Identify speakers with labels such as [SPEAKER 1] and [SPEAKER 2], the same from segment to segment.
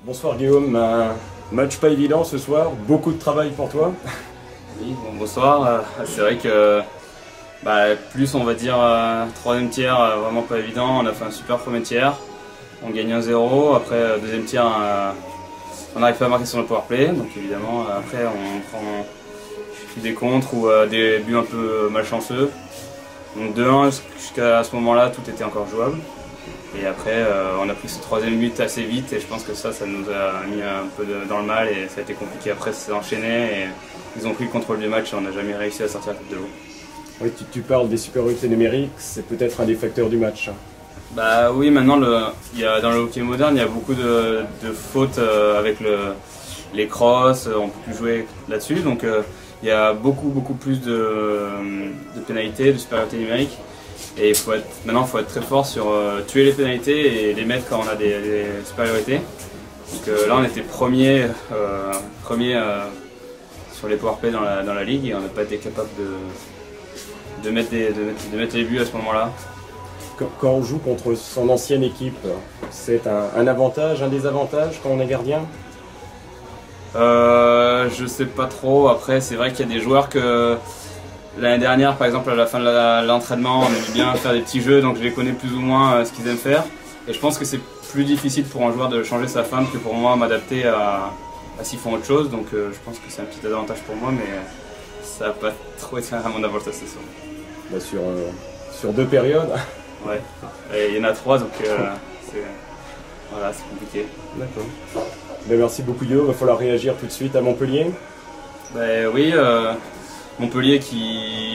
[SPEAKER 1] Bonsoir Guillaume, un match pas évident ce soir, beaucoup de travail pour toi.
[SPEAKER 2] Oui, bonsoir. C'est vrai que plus on va dire troisième tiers, vraiment pas évident. On a fait un super premier tiers, on gagne 1-0. Après deuxième tiers, on n'arrive pas à marquer sur le powerplay. Donc évidemment après on prend des contres ou des buts un peu malchanceux. Donc 2-1 jusqu'à ce moment-là, tout était encore jouable. Et après, on a pris ce troisième but assez vite et je pense que ça nous a mis un peu dans le mal et ça a été compliqué après, ça s'est enchaîné et ils ont pris le contrôle du match et on n'a jamais réussi à sortir la tête de l'eau.
[SPEAKER 1] Oui, tu parles des supériorités numériques, c'est peut-être un des facteurs du match.
[SPEAKER 2] Bah oui, maintenant dans le hockey moderne, il y a beaucoup de fautes avec les crosses, on peut plus jouer là-dessus, donc il y a beaucoup plus de pénalités, de supériorité numérique. Et maintenant, il faut être très fort sur tuer les pénalités et les mettre quand on a des supériorités. Donc là, on était premier sur les powerplays dans la ligue et on n'a pas été capable de mettre les buts à ce moment-là.
[SPEAKER 1] Quand on joue contre son ancienne équipe, c'est un avantage, un désavantage quand on est gardien?
[SPEAKER 2] Je sais pas trop. Après, c'est vrai qu'il y a des joueurs que l'année dernière, par exemple, à la fin de l'entraînement, on aime bien faire des petits jeux, donc je les connais plus ou moins ce qu'ils aiment faire. Et je pense que c'est plus difficile pour un joueur de changer sa femme que pour moi m'adapter à s'ils font autre chose. Donc je pense que c'est un petit avantage pour moi, mais ça n'a pas trop été à mon avantage ce soir.
[SPEAKER 1] Bah sur 2 périodes.
[SPEAKER 2] Ouais, et il y en a 3, donc voilà, c'est compliqué.
[SPEAKER 1] D'accord. Merci beaucoup Guillaume, il va falloir réagir tout de suite à Montpellier.
[SPEAKER 2] Oui, Montpellier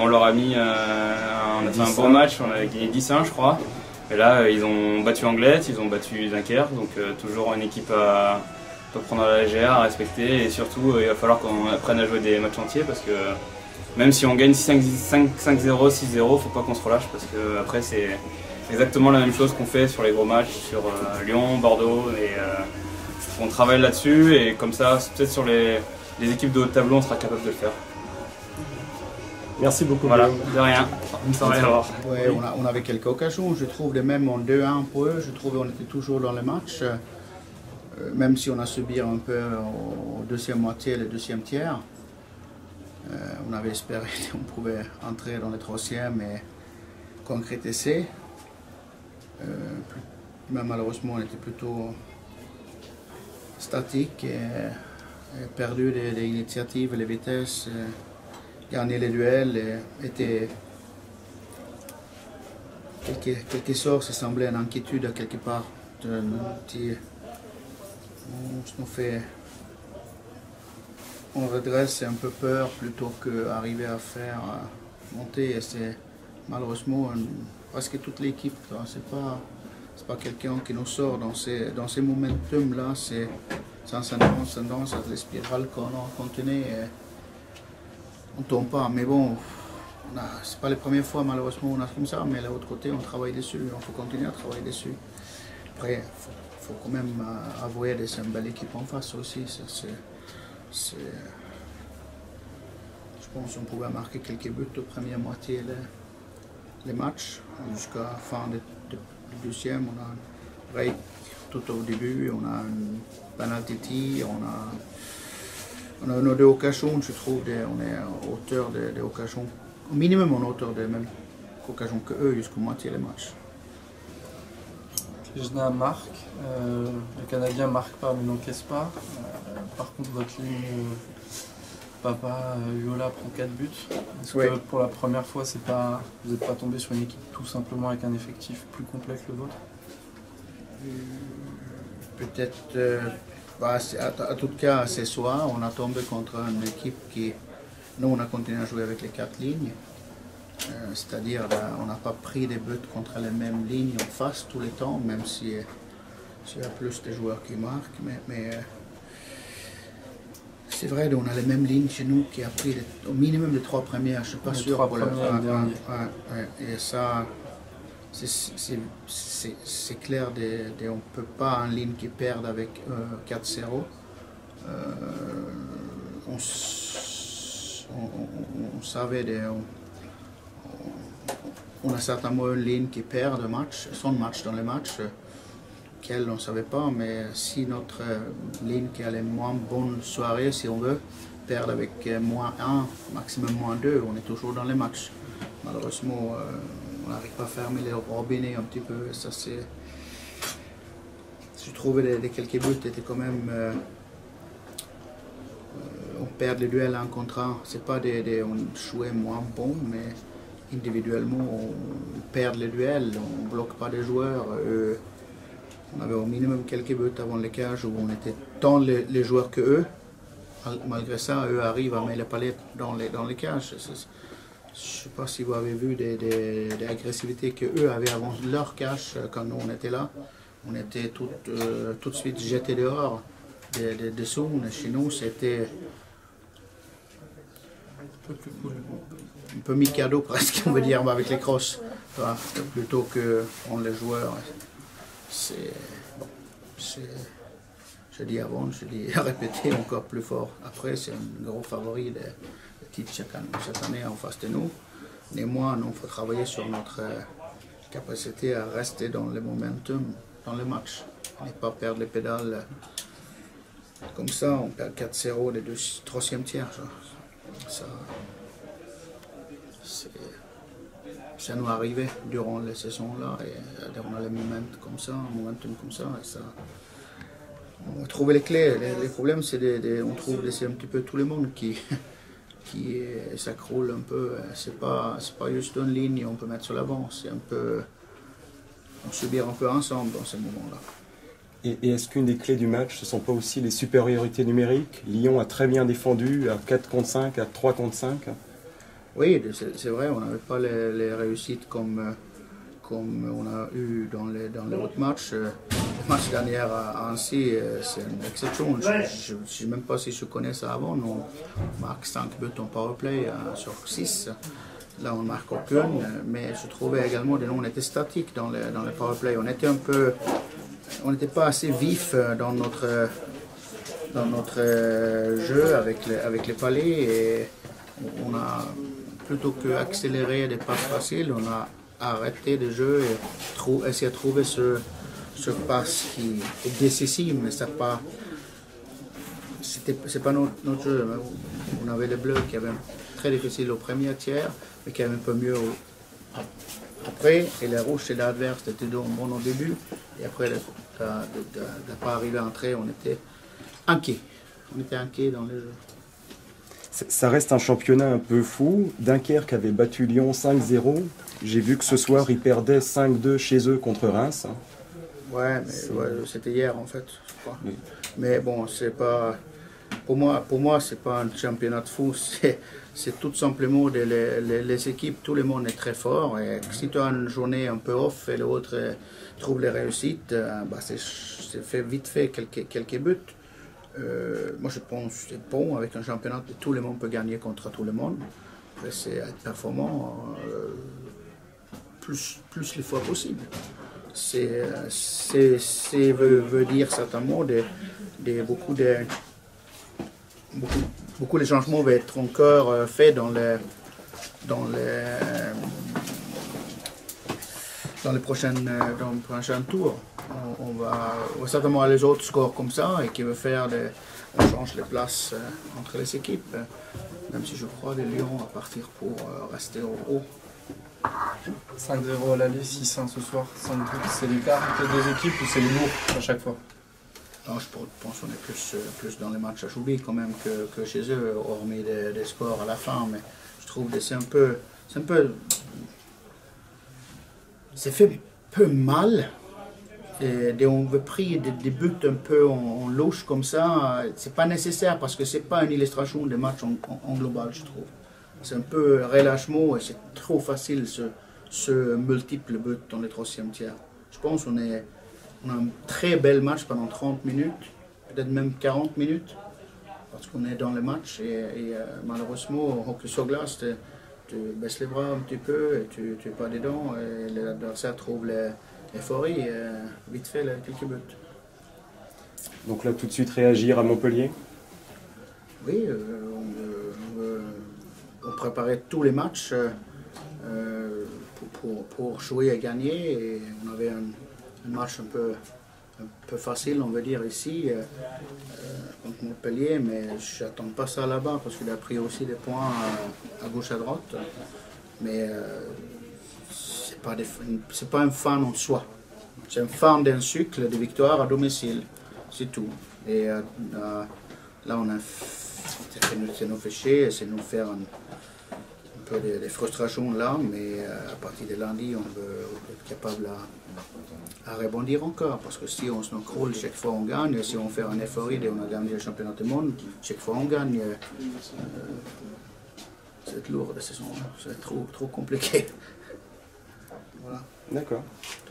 [SPEAKER 2] on leur a mis, on a fait un bon match, on a gagné 10-1 je crois. Et là ils ont battu Anglet, ils ont battu Dunkerque, donc toujours une équipe à pas prendre à la légère, à respecter et surtout il va falloir qu'on apprenne à jouer des matchs entiers parce que même si on gagne 5-0, 6-0, faut pas qu'on se relâche parce que après c'est exactement la même chose qu'on fait sur les gros matchs, sur Lyon, Bordeaux et on travaille là-dessus et comme ça peut-être sur les équipes de haut de tableau on sera capable de le faire.
[SPEAKER 1] Merci beaucoup.
[SPEAKER 2] Voilà, de rien. Bonne soirée.
[SPEAKER 3] Ouais, on avait quelques occasions, je trouve, même en 2-1 pour eux, je trouvais qu'on était toujours dans le match, même si on a subi un peu au deuxième moitié, le deuxième tiers. On avait espéré qu'on pouvait entrer dans le troisième et concrétiser. Mais malheureusement, on était plutôt statique et perdu des initiatives, les vitesses. Gagner les duels était quelque sorte, ça semblait une inquiétude à quelque part. On redresse un peu peur plutôt qu'arriver à faire monter. Et c'est malheureusement presque toute l'équipe. C'est pas quelqu'un qui nous sort dans ces momentum-là. C'est une tendance à la spirale qu'on a contenue. On ne tombe pas, mais bon, c'est pas la première fois malheureusement on a comme ça, mais de l'autre côté on travaille dessus, il faut continuer à travailler dessus. Après, il faut quand même avouer que c'est une belle équipe en face aussi. Je pense qu'on pouvait marquer quelques buts au premier moitié les matchs, jusqu'à la fin du deuxième, on a un break tout au début, on a une penalty, on a nos 2 occasions, je trouve, on est à hauteur des occasions, au minimum en hauteur des mêmes occasions que eux jusqu'au moitié des matchs.
[SPEAKER 4] Kijna marque, le Canadien marque pas mais n'encaisse pas. Par contre votre ligne Papa Uola prend 4 buts. Est-ce que pour la première fois vous n'êtes pas tombé sur une équipe tout simplement avec un effectif plus complet que le vôtre?
[SPEAKER 3] Peut-être. En tout cas, ce soir, on a tombé contre une équipe qui, nous, on a continué à jouer avec les 4 lignes. C'est-à-dire, on n'a pas pris des buts contre les mêmes lignes en face tout le temps, même s'il y a plus de joueurs qui marquent. Mais c'est vrai, on a les mêmes lignes chez nous qui a pris au minimum les 3 premières. Je ne suis pas sûr pour le et ça. C'est clair, on ne peut pas en ligne qui perdre avec 4-0. On savait, on a certainement une ligne qui perd son match dans les matchs, laquelle on ne savait pas, mais si notre ligne qui a les moins bonnes soirées, si on veut, perd avec -1, maximum -2, on est toujours dans les matchs. Malheureusement, on n'arrive pas à fermer les robinets un petit peu. Ça, c'est... Je trouvais quelques buts étaient quand même... on perd les duels 1 contre 1. C'est pas on jouait moins bon, mais individuellement, on perd les duels. On bloque pas les joueurs. On avait au minimum quelques buts avant les cages où on était tant les joueurs que eux. Malgré ça, eux arrivent à mettre les palais dans les cages. Je ne sais pas si vous avez vu des agressivités qu'eux avaient avant leur cage quand nous on était là. On était tout de suite jetés dehors des zones. Chez nous, c'était un peu Mikado presque, on veut dire, avec les crosses. Plutôt que les joueurs. Je dis avant, je dis répéter encore plus fort. Après, c'est un gros favori de titre chaque année en face de nous. Néanmoins, il faut travailler sur notre capacité à rester dans le momentum, dans le match. Et pas perdre les pédales. Comme ça, on perd 4-0 les 3e tiers. Ça nous arrivait durant les saisons-là, et on a les momentum comme ça, et ça... On va trouver les clés. Les problèmes, c'est on trouve c'est un petit peu tout le monde qui s'accroule un peu. C'est pas juste une ligne on peut mettre sur l'avant. C'est un peu... On subit un peu ensemble dans ces moments-là.
[SPEAKER 1] Et est-ce qu'une des clés du match, ce ne sont pas aussi les supériorités numériques? Lyon a très bien défendu à 4 contre 5, à 3 contre 5.
[SPEAKER 3] Oui, c'est vrai, on n'avait pas les réussites comme on a eu dans les autres matchs. Le match dernier à Annecy, c'est une exception. Je ne sais même pas si je connais ça avant. On marque 5 buts en powerplay sur 6. Là, on ne marque aucune. Mais je trouvais également que nous, on était statique dans le powerplay. On n'était pas assez vif dans notre jeu avec les palais. Et on a, plutôt qu'accélérer des passes faciles, on a arrêté le jeu et essayer de trouver ce passe qui est décisif, mais c'est pas notre jeu. On avait les Bleus qui avaient très difficile au premier tiers, mais qui avaient un peu mieux après, et les Rouges et l'adverse étaient bon au début, et après de ne pas arriver à entrer, on était inquiets. On était inquiets dans les jeux.
[SPEAKER 1] Ça reste un championnat un peu fou. Dunkerque avait battu Lyon 5-0. J'ai vu que ce soir, ils perdaient 5-2 chez eux contre Reims.
[SPEAKER 3] Ouais, mais c'était hier en fait, je crois. Oui. Mais bon, c'est pas... Pour moi, c'est pas un championnat de fou. C'est tout simplement les équipes, tout le monde est très fort. Et si tu as une journée un peu off et l'autre trouve les réussites, c'est fait vite fait quelques buts. Moi je pense que c'est bon avec un championnat que tout le monde peut gagner contre tout le monde. Après c'est être performant plus les fois possible. Veut dire certainement beaucoup de changements vont être encore faits dans le prochain tour. On va certainement aller les autres scores comme ça et qui veut faire on change les places entre les équipes, même si je crois que Lyon va partir pour rester au haut.
[SPEAKER 4] 5-0 à l'aller, 6-1 ce soir, 5 buts, c'est l'écart entre les deux équipes ou c'est lourd à chaque fois?
[SPEAKER 3] Non, je pense qu'on est plus dans les matchs à jouer quand même que chez eux, hormis des scores à la fin, mais je trouve que c'est fait un peu mal. Et on veut prendre des buts un peu en louche comme ça, c'est pas nécessaire parce que c'est pas une illustration des matchs en global, je trouve. C'est un peu relâchement et c'est trop facile ce multiple but dans les 3e tiers. Je pense qu'on a un très bel match pendant 30 minutes, peut-être même 40 minutes, parce qu'on est dans le match et malheureusement, au hockey sur glace, tu baisses les bras un petit peu et tu es pas dedans et l'adversaire trouve l'euphorie et vite fait quelques buts.
[SPEAKER 1] Donc là, tout de suite réagir à Montpellier?
[SPEAKER 3] Oui, on préparait tous les matchs pour jouer et gagner. Et on avait un match un peu un peu facile, on va dire, ici, contre Montpellier, mais je n'attends pas ça là-bas, parce qu'il a pris aussi des points à gauche, à droite. Mais c'est pas un fan en soi. C'est un fan d'un cycle de victoire à domicile, c'est tout. Et là, c'est nous fait chier, c'est nous faire un peu des frustrations là, mais à partir de lundi, on veut être capable à rebondir encore. Parce que si on se croule, chaque fois on gagne. Si on fait un effort et on a gagné le championnat du monde, chaque fois on gagne. Ça va être lourd la saison, ça va être trop compliqué. Voilà.
[SPEAKER 1] D'accord.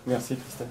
[SPEAKER 1] Merci Christelle.